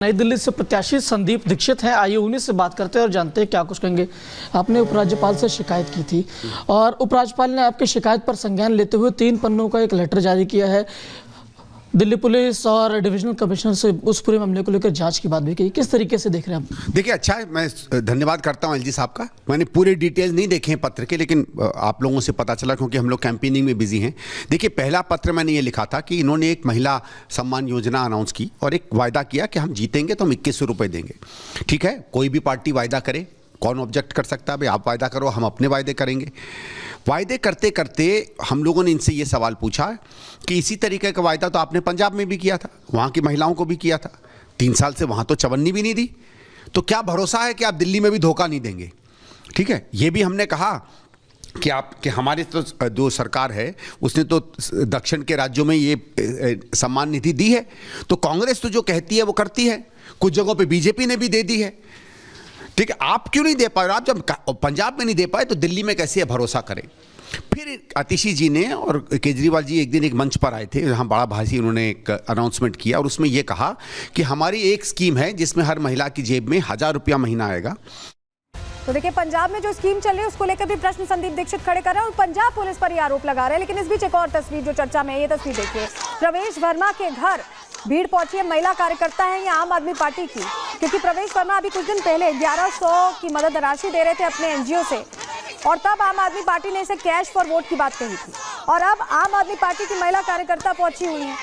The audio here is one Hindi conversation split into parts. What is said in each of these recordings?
नई दिल्ली से प्रत्याशी संदीप दीक्षित हैं। आइए उन्हीं से बात करते हैं और जानते हैं क्या कुछ कहेंगे। आपने उपराज्यपाल से शिकायत की थी और उपराज्यपाल ने आपकी शिकायत पर संज्ञान लेते हुए 3 पन्नों का एक लेटर जारी किया है। दिल्ली पुलिस और डिविजनल कमिश्नर से उस पूरे मामले को लेकर जांच की बात भी की। किस तरीके से देख रहे हैं आप? देखिए, अच्छा है, मैं धन्यवाद करता हूं एलजी साहब का। मैंने पूरे डिटेल्स नहीं देखे हैं पत्र के, लेकिन आप लोगों से पता चला क्योंकि हम लोग कैंपेनिंग में बिजी हैं। देखिए, पहला पत्र मैंने ये लिखा था कि इन्होंने एक महिला सम्मान योजना अनाउंस की और एक वायदा किया कि हम जीतेंगे तो हम 2100 रुपये देंगे। ठीक है, कोई भी पार्टी वायदा करे, कौन ऑब्जेक्ट कर सकता है? भाई आप वायदा करो, हम अपने वायदे करेंगे। वायदे करते करते हम लोगों ने इनसे ये सवाल पूछा कि इसी तरीके का वायदा तो आपने पंजाब में भी किया था, वहाँ की महिलाओं को भी किया था। 3 साल से वहाँ तो चवन्नी भी नहीं दी, तो क्या भरोसा है कि आप दिल्ली में भी धोखा नहीं देंगे? ठीक है, ये भी हमने कहा कि हमारी तो जो सरकार है उसने तो दक्षिण के राज्यों में ये सम्मान निधि दी है, तो कांग्रेस तो जो कहती है वो करती है। कुछ जगहों पे बीजेपी ने भी दे दी है। ठीक है, आप क्यों नहीं दे पाए? आप जब पंजाब में नहीं दे पाए तो दिल्ली में कैसे भरोसा करें? फिर आतिशी जी ने और केजरीवाल जी एक दिन एक मंच पर आए थे, जहाँ बड़ा भाषी उन्होंने एक अनाउंसमेंट किया और उसमें यह कहा कि हमारी एक स्कीम है जिसमें हर महिला की जेब में 1000 रुपया महीना आएगा। तो देखिए, पंजाब में जो स्कीम चल रही है उसको लेकर भी प्रश्न संदीप दीक्षित खड़े कर रहे हैं और पंजाब पुलिस पर ये आरोप लगा रहे हैं। लेकिन इस बीच एक और तस्वीर जो चर्चा में है, ये तस्वीर देखिए। प्रवेश वर्मा के घर भीड़ पहुंची है। महिला कार्यकर्ता है ये आम आदमी पार्टी की, क्योंकि प्रवेश वर्मा अभी कुछ दिन पहले 1100 की मदद राशि दे रहे थे अपने एनजीओ से, और तब आम आदमी पार्टी ने इसे कैश फॉर वोट की बात कही थी। और अब आम आदमी पार्टी की महिला कार्यकर्ता पहुंची हुई है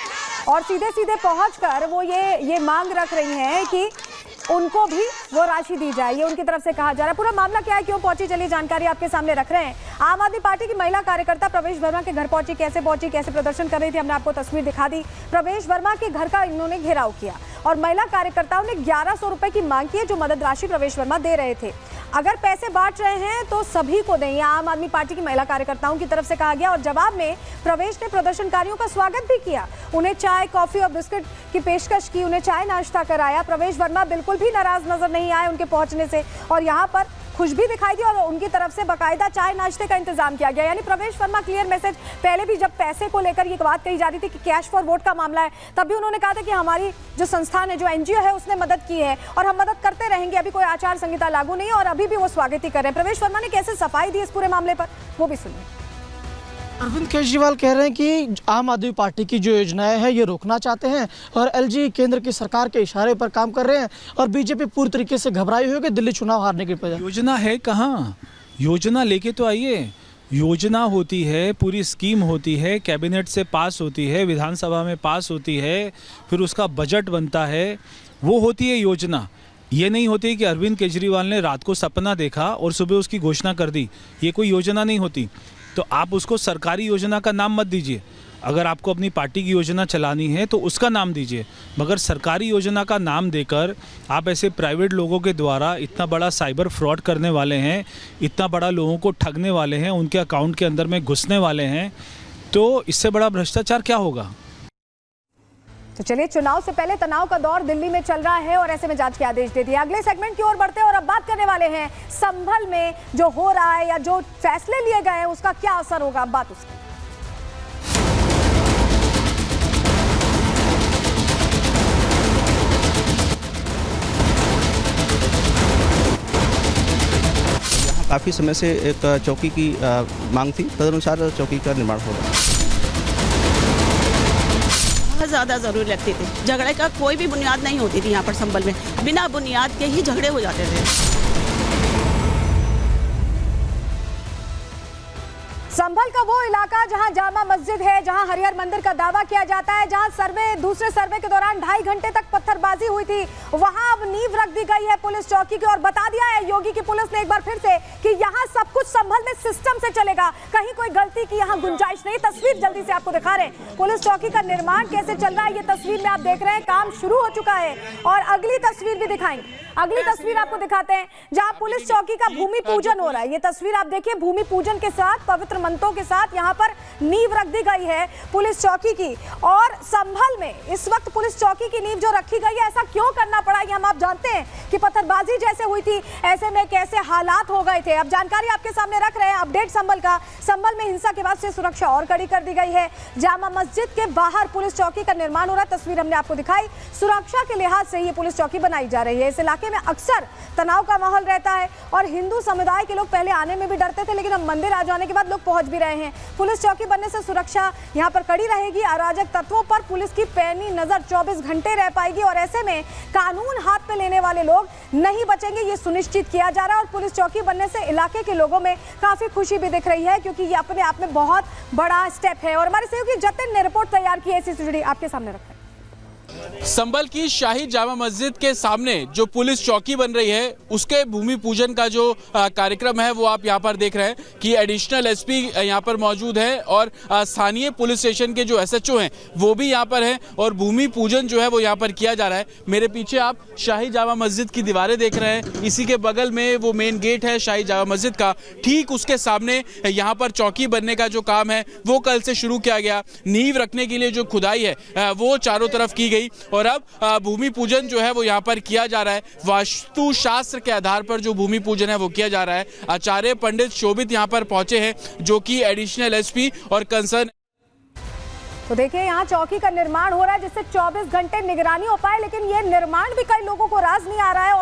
और सीधे सीधे पहुंचकर वो ये मांग रख रही हैं कि उनको भी वो राशि दी जाए। ये उनकी तरफ से कहा जा रहा है। पूरा मामला क्या है, क्यों पहुंची, चलिए जानकारी आपके सामने रख रहे हैं। आम आदमी पार्टी की महिला कार्यकर्ता प्रवेश वर्मा के घर पहुंची, कैसे प्रदर्शन कर रही थी, हमने आपको तस्वीर दिखा दी। प्रवेश वर्मा के घर का इन्होंने घेराव किया और महिला कार्यकर्ताओं ने 1100 रुपए की मांग की है, जो मदद राशि प्रवेश वर्मा दे रहे थे। अगर पैसे बांट रहे हैं तो सभी को दें, आम आदमी पार्टी की महिला कार्यकर्ताओं की तरफ से कहा गया। और जवाब में प्रवेश ने प्रदर्शनकारियों का स्वागत भी किया, उन्हें चाय, कॉफी और बिस्किट की पेशकश की, उन्हें चाय नाश्ता कराया। प्रवेश वर्मा बिल्कुल भी नाराज नजर नहीं आए उनके पहुंचने से और यहाँ पर खुश भी दिखाई दी और उनकी तरफ से बाकायदा चाय नाश्ते का इंतजाम किया गया। यानी प्रवेश वर्मा क्लियर मैसेज, पहले भी जब पैसे को लेकर ये बात कही जा रही थी कि कैश फॉर वोट का मामला है, तब भी उन्होंने कहा था कि हमारी जो संस्थान है, जो एनजीओ है, उसने मदद की है और हम मदद करते रहेंगे। अभी कोई आचार संहिता लागू नहीं है और अभी भी वो स्वागत ही कर रहे हैं। प्रवेश वर्मा ने कैसे सफाई दी इस पूरे मामले पर, वो भी सुनिए। अरविंद केजरीवाल कह रहे हैं कि आम आदमी पार्टी की जो योजनाएं हैं ये रोकना चाहते हैं और एलजी केंद्र की सरकार के इशारे पर काम कर रहे हैं और बीजेपी पूरी तरीके से घबराई हुई है कि दिल्ली चुनाव हारने की वजह। योजना है कहाँ? योजना लेके तो आइए। योजना होती है, पूरी स्कीम होती है, कैबिनेट से पास होती है, विधानसभा में पास होती है, फिर उसका बजट बनता है, वो होती है योजना। ये नहीं होती कि अरविंद केजरीवाल ने रात को सपना देखा और सुबह उसकी घोषणा कर दी, ये कोई योजना नहीं होती। तो आप उसको सरकारी योजना का नाम मत दीजिए। अगर आपको अपनी पार्टी की योजना चलानी है तो उसका नाम दीजिए, मगर सरकारी योजना का नाम देकर आप ऐसे प्राइवेट लोगों के द्वारा इतना बड़ा साइबर फ्रॉड करने वाले हैं, इतना बड़ा लोगों को ठगने वाले हैं, उनके अकाउंट के अंदर में घुसने वाले हैं, तो इससे बड़ा भ्रष्टाचार क्या होगा? तो चलिए, चुनाव से पहले तनाव का दौर दिल्ली में चल रहा है और ऐसे में जांच के आदेश दे दिए। अगले सेगमेंट की ओर बढ़ते हैं और अब बात करने वाले हैं संभल में जो हो रहा है या जो फैसले लिए गए हैं उसका क्या असर होगा। अब बात उसकी। यहाँ काफी समय से एक चौकी की मांग थी, तदनुसार चौकी का निर्माण हो रहा है। ज़्यादा ज़रूरी लगती थी। झगड़े का कोई भी बुनियाद नहीं होती थी यहाँ पर संभल में, बिना बुनियाद के ही झगड़े हो जाते थे। संभल का वो इलाका जहां जामा मस्जिद है, जहां हरिहर मंदिर का दावा किया जाता है, जहां दूसरे सर्वे के दौरान 2.5 घंटे तक पत्थरबाजी हुई थी, वहां अब नींव रख दी गई है पुलिस चौकी की और बता दिया है योगी की पुलिस ने एक बार फिर से कि यहां सब कुछ संभल में सिस्टम से चलेगा, कहीं कोई गलती की यहां गुंजाइश नहीं। तस्वीर जल्दी से आपको दिखा रहे हैं पुलिस चौकी का निर्माण कैसे चल रहा है। ये तस्वीर में आप देख रहे हैं काम शुरू हो चुका है और अगली तस्वीर भी दिखाएंगे। अगली तस्वीर आपको दिखाते हैं जहां पुलिस चौकी का भूमि पूजन हो रहा है। ये तस्वीर आप देखिए, भूमि पूजन के साथ पवित्र मंत्रों के साथ यहाँ पर नींव रख दी गई है पुलिस चौकी की। और संभल में इस वक्त पुलिस चौकी की नींव जो रखी गई है, ऐसा क्यों करना पड़ा ये हम आप जानते हैं कि पत्थरबाजी जैसे हुई थी, ऐसे में कैसे हालात हो गए थे। अब जानकारी आपके सामने रख रहे हैं, अपडेट संभल का। संभल में हिंसा के बाद से सुरक्षा और कड़ी कर दी गई है। जामा मस्जिद के बाहर पुलिस चौकी का निर्माण हो रहा है, तस्वीर हमने आपको दिखाई। सुरक्षा के लिहाज से ये पुलिस चौकी बनाई जा रही है। इस इलाके में अक्सर तनाव का माहौल रहता है और हिंदू समुदाय के लोग पहले आने में भी डरते थे, लेकिन अब मंदिर आ जाने के बाद लोग पहुंच भी रहे हैं। पुलिस चौकी बनने से सुरक्षा यहाँ पर कड़ी रहेगी। अराजक तत्वों पर पुलिस की पैनी नजर 24 घंटे रह पाएगी और ऐसे में कानून हाथ पे लेने वाले लोग नहीं बचेंगे, ये सुनिश्चित किया जा रहा है। और पुलिस चौकी बनने से इलाके के लोगों में काफी खुशी भी दिख रही है, क्योंकि ये अपने आप में बहुत बड़ा स्टेप है। और हमारे सहयोगी जतिन ने रिपोर्ट तैयार की है, इसी से जुड़ी आपके सामने रखते हैं। संभल की शाही जामा मस्जिद के सामने जो पुलिस चौकी बन रही है, उसके भूमि पूजन का जो कार्यक्रम है वो आप यहाँ पर देख रहे हैं कि एडिशनल एसपी यहाँ पर मौजूद है और स्थानीय पुलिस स्टेशन के जो एसएचओ हैं वो भी यहाँ पर हैं और भूमि पूजन जो है वो यहाँ पर किया जा रहा है। मेरे पीछे आप शाही जामा मस्जिद की दीवारें देख रहे हैं, इसी के बगल में वो मेन गेट है शाही जामा मस्जिद का, ठीक उसके सामने यहाँ पर चौकी बनने का जो काम है वो कल से शुरू किया गया। नींव रखने के लिए जो खुदाई है वो चारों तरफ की गई और अब भूमि पूजन जो है वो यहाँ पर किया जा रहा है। वास्तु शास्त्र के आधार पर जो भूमि पूजन है वो किया जा रहा है। आचार्य पंडित शोभित यहाँ पर पहुंचे हैं, जो कि एडिशनल एसपी और कंसर्न। तो देखिए, यहाँ चौकी का निर्माण हो रहा है जिससे 24 घंटे निगरानी हो पाए, लेकिन ये निर्माण भी कई लोगों को राज नहीं आ रहा है।